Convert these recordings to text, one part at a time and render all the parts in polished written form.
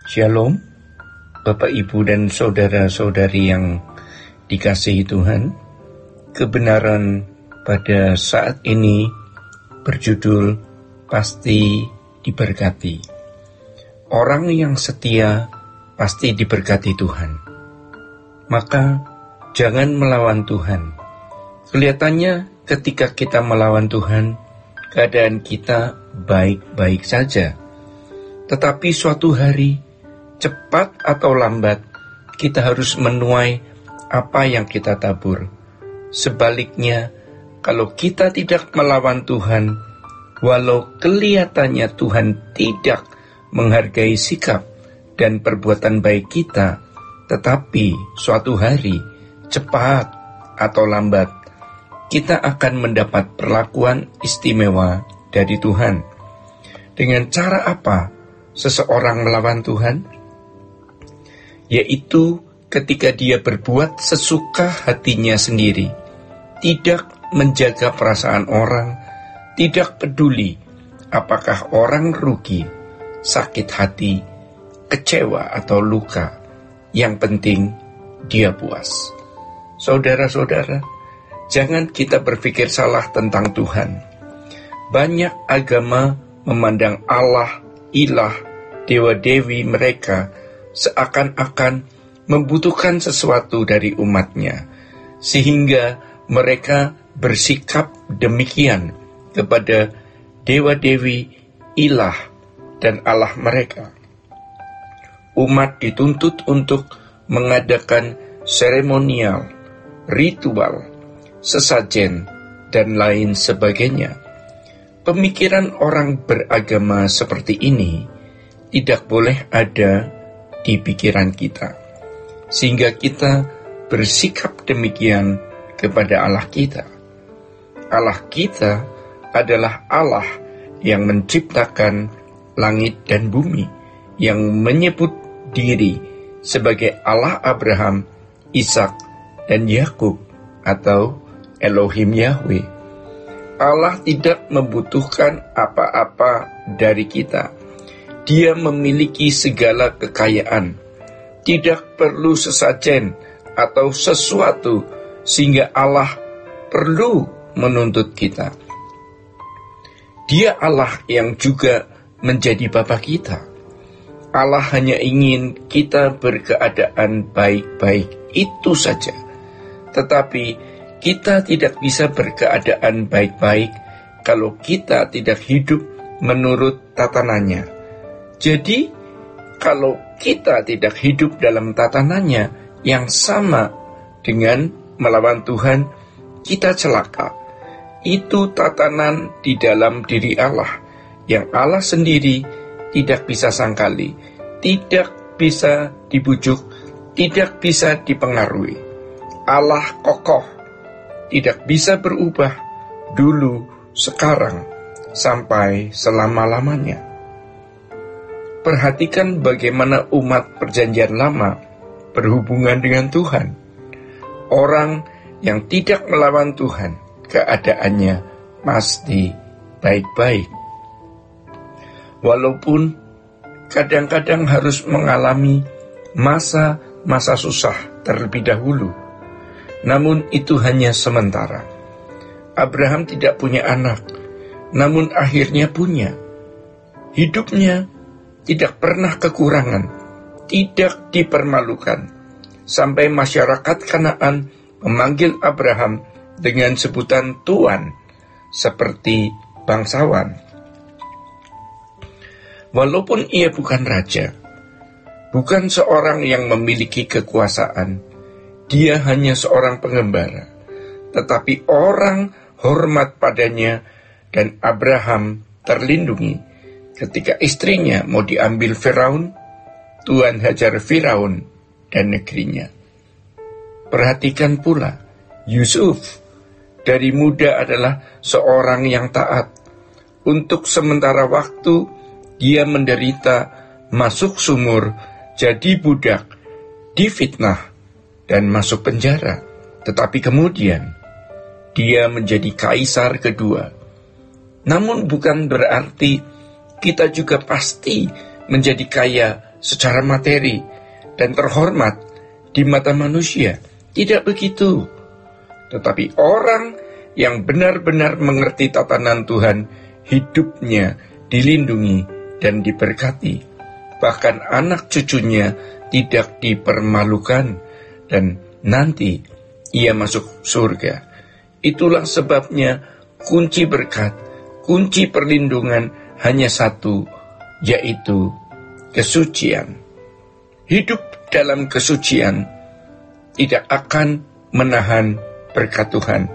Shalom, Bapak, Ibu, dan saudara-saudari yang dikasihi Tuhan. Kebenaran pada saat ini berjudul Pasti Diberkati. Orang yang setia pasti diberkati Tuhan. Maka jangan melawan Tuhan. Kelihatannya ketika kita melawan Tuhan, keadaan kita baik-baik saja. Tetapi suatu hari, cepat atau lambat, kita harus menuai apa yang kita tabur. Sebaliknya, kalau kita tidak melawan Tuhan, walau kelihatannya Tuhan tidak menghargai sikap dan perbuatan baik kita, tetapi suatu hari, cepat atau lambat, kita akan mendapat perlakuan istimewa dari Tuhan. Dengan cara apa seseorang melawan Tuhan? Yaitu ketika dia berbuat sesuka hatinya sendiri, tidak menjaga perasaan orang, tidak peduli apakah orang rugi, sakit hati, kecewa atau luka. Yang penting dia puas. Saudara-saudara, jangan kita berpikir salah tentang Tuhan. Banyak agama memandang Allah, ilah, dewa-dewi mereka seakan-akan membutuhkan sesuatu dari umatnya, sehingga mereka bersikap demikian kepada dewa-dewi, ilah, dan Allah mereka. Umat dituntut untuk mengadakan seremonial, ritual, sesajen, dan lain sebagainya. Pemikiran orang beragama seperti ini tidak boleh ada di pikiran kita, sehingga kita bersikap demikian kepada Allah kita. Allah kita adalah Allah yang menciptakan langit dan bumi, yang menyebut diri sebagai Allah Abraham, Ishak, dan Yakub atau Elohim Yahweh. Allah tidak membutuhkan apa-apa dari kita. Dia memiliki segala kekayaan, tidak perlu sesajen atau sesuatu sehingga Allah perlu menuntut kita. Dia Allah yang juga menjadi Bapa kita. Allah hanya ingin kita berkeadaan baik-baik, itu saja. Tetapi kita tidak bisa berkeadaan baik-baik kalau kita tidak hidup menurut tatanannya. Jadi, kalau kita tidak hidup dalam tatanannya yang sama dengan melawan Tuhan, kita celaka. Itu tatanan di dalam diri Allah, yang Allah sendiri tidak bisa sangkali, tidak bisa dibujuk, tidak bisa dipengaruhi. Allah kokoh, tidak bisa berubah, dulu, sekarang, sampai selama-lamanya. Perhatikan bagaimana umat perjanjian lama berhubungan dengan Tuhan. Orang yang tidak melawan Tuhan, keadaannya pasti baik-baik. Walaupun kadang-kadang harus mengalami masa-masa susah terlebih dahulu, namun itu hanya sementara. Abraham tidak punya anak, namun akhirnya punya. Hidupnya tidak pernah kekurangan, tidak dipermalukan, sampai masyarakat Kanaan memanggil Abraham dengan sebutan Tuan, seperti bangsawan. Walaupun ia bukan raja, bukan seorang yang memiliki kekuasaan, dia hanya seorang pengembara, tetapi orang hormat padanya, dan Abraham terlindungi. Ketika istrinya mau diambil Firaun, Tuhan hajar Firaun dan negerinya. Perhatikan pula, Yusuf dari muda adalah seorang yang taat. Untuk sementara waktu, dia menderita, masuk sumur, jadi budak, difitnah, dan masuk penjara. Tetapi kemudian, dia menjadi kaisar kedua. Namun bukan berarti kita juga pasti menjadi kaya secara materi dan terhormat di mata manusia. Tidak begitu. Tetapi orang yang benar-benar mengerti tatanan Tuhan, hidupnya dilindungi dan diberkati. Bahkan anak cucunya tidak dipermalukan dan nanti ia masuk surga. Itulah sebabnya kunci berkat, kunci perlindungan hanya satu, yaitu kesucian. Hidup dalam kesucian tidak akan menahan berkat Tuhan.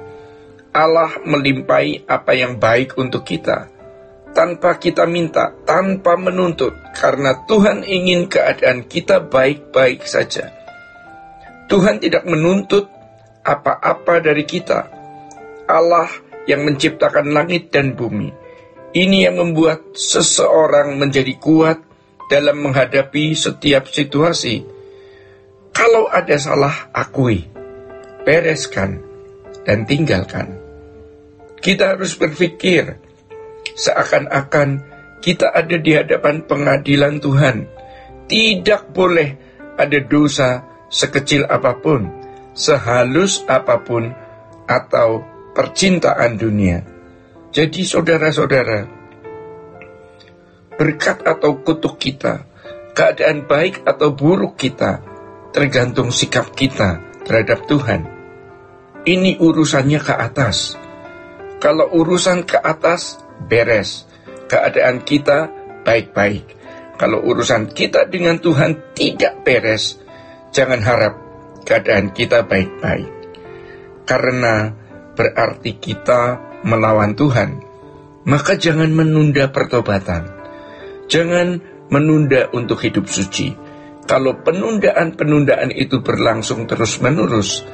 Allah melimpahi apa yang baik untuk kita, tanpa kita minta, tanpa menuntut, karena Tuhan ingin keadaan kita baik-baik saja. Tuhan tidak menuntut apa-apa dari kita. Allah yang menciptakan langit dan bumi. Ini yang membuat seseorang menjadi kuat dalam menghadapi setiap situasi. Kalau ada salah, akui, bereskan, dan tinggalkan. Kita harus berpikir seakan-akan kita ada di hadapan pengadilan Tuhan. Tidak boleh ada dosa sekecil apapun, sehalus apapun, atau percintaan dunia. Jadi saudara-saudara, berkat atau kutuk kita, keadaan baik atau buruk kita, tergantung sikap kita terhadap Tuhan. Ini urusannya ke atas. Kalau urusan ke atas, beres. Keadaan kita baik-baik. Kalau urusan kita dengan Tuhan tidak beres, jangan harap keadaan kita baik-baik. Karena berarti kita melawan Tuhan. Maka jangan menunda pertobatan. Jangan menunda untuk hidup suci. Kalau penundaan-penundaan itu berlangsung terus-menerus,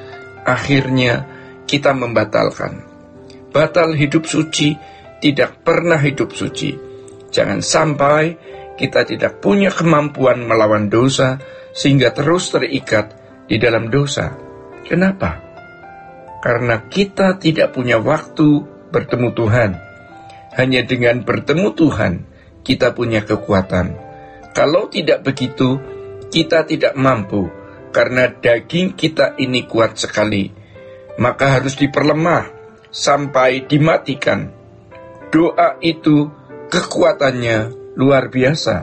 akhirnya kita membatalkan. Batal hidup suci, tidak pernah hidup suci. Jangan sampai kita tidak punya kemampuan melawan dosa, sehingga terus terikat di dalam dosa. Kenapa? Karena kita tidak punya waktu bertemu Tuhan. Hanya dengan bertemu Tuhan, kita punya kekuatan. Kalau tidak begitu, kita tidak mampu, karena daging kita ini kuat sekali. Maka harus diperlemah sampai dimatikan. Doa itu kekuatannya luar biasa.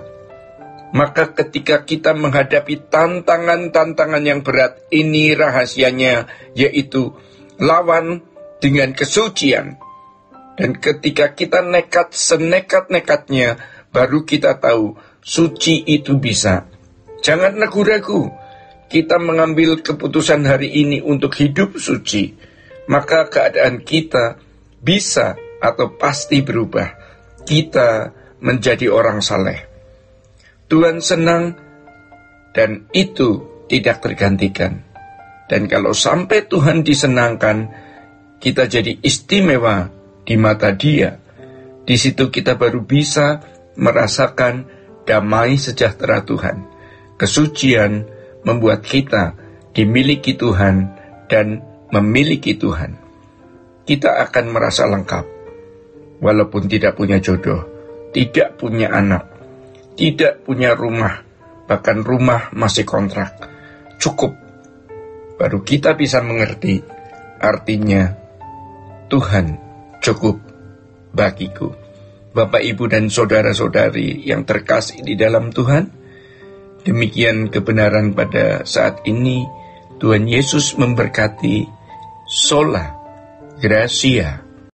Maka ketika kita menghadapi tantangan-tantangan yang berat, ini rahasianya, yaitu lawan dengan kesucian. Dan ketika kita nekat senekat-nekatnya, baru kita tahu suci itu bisa. Jangan ragu-ragu. Kita mengambil keputusan hari ini untuk hidup suci, maka keadaan kita bisa atau pasti berubah. Kita menjadi orang saleh. Tuhan senang dan itu tidak tergantikan. Dan kalau sampai Tuhan disenangkan, kita jadi istimewa di mata Dia. Di situ kita baru bisa merasakan damai sejahtera Tuhan. Kesucian membuat kita dimiliki Tuhan dan memiliki Tuhan. Kita akan merasa lengkap, walaupun tidak punya jodoh, tidak punya anak, tidak punya rumah, bahkan rumah masih kontrak. Cukup. Baru kita bisa mengerti artinya Tuhan cukup bagiku. Bapak, Ibu, dan saudara-saudari yang terkasih di dalam Tuhan, demikian kebenaran pada saat ini. Tuhan Yesus memberkati. Sola Gracia.